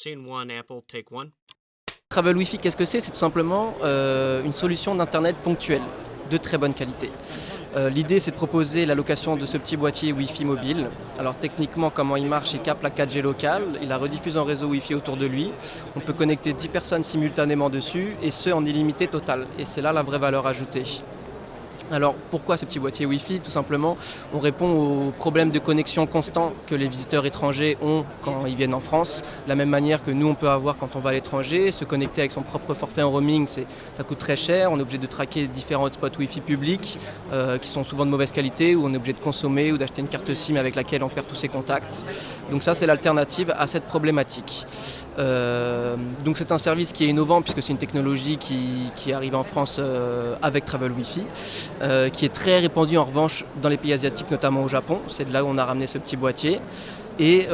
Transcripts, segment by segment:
Scene one, Apple, take one. Travel Wi-Fi, qu'est-ce que c'est? C'est tout simplement une solution d'Internet ponctuelle, de très bonne qualité. L'idée, c'est de proposer la location de ce petit boîtier Wi-Fi mobile. Alors techniquement, comment il marche? Il capte la 4G locale, il la rediffuse en réseau Wi-Fi autour de lui. On peut connecter 10 personnes simultanément dessus, et ce en illimité total. Et c'est là la vraie valeur ajoutée. Alors pourquoi ce petit boîtier Wi-Fi? Tout simplement, on répond aux problèmes de connexion constant que les visiteurs étrangers ont quand ils viennent en France. De la même manière que nous on peut avoir quand on va à l'étranger, se connecter avec son propre forfait en roaming, ça coûte très cher. On est obligé de traquer différents hotspots Wi-Fi publics qui sont souvent de mauvaise qualité, où on est obligé de consommer ou d'acheter une carte SIM avec laquelle on perd tous ses contacts. Donc ça, c'est l'alternative à cette problématique. Donc c'est un service qui est innovant puisque c'est une technologie qui arrive en France avec Travel Wi-Fi. Qui est très répandu en revanche dans les pays asiatiques, notamment au Japon. C'est de là où on a ramené ce petit boîtier et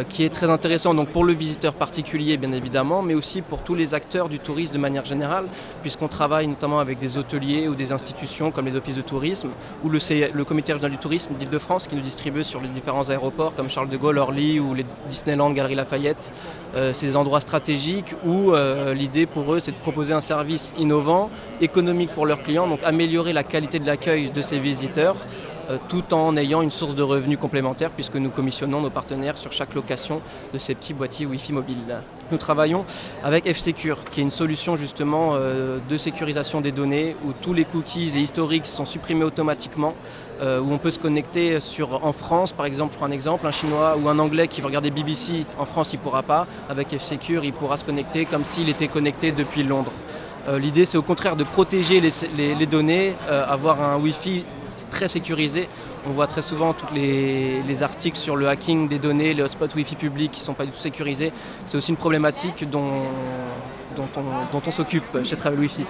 qui est très intéressant donc pour le visiteur particulier bien évidemment, mais aussi pour tous les acteurs du tourisme de manière générale, puisqu'on travaille notamment avec des hôteliers ou des institutions comme les offices de tourisme ou le comité régional du tourisme d'Île-de-France qui nous distribue sur les différents aéroports comme Charles de Gaulle, Orly ou les Disneyland, Galeries Lafayette. C'est des endroits stratégiques où l'idée pour eux c'est de proposer un service innovant, économique pour leurs clients, donc améliorer la qualité de l'accueil de ces visiteurs tout en ayant une source de revenus complémentaire puisque nous commissionnons nos partenaires sur chaque location de ces petits boîtiers Wi-Fi mobiles. Nous travaillons avec F-Secure qui est une solution justement de sécurisation des données où tous les cookies et historiques sont supprimés automatiquement, où on peut se connecter en France par exemple, je prends un exemple, un Chinois ou un Anglais qui veut regarder BBC en France il ne pourra pas, avec F-Secure il pourra se connecter comme s'il était connecté depuis Londres. L'idée c'est au contraire de protéger les données, avoir un Wi-Fi très sécurisé. On voit très souvent tous les articles sur le hacking des données, les hotspots Wi-Fi publics qui ne sont pas du tout sécurisés. C'est aussi une problématique dont on s'occupe chez Travel Wi-Fi.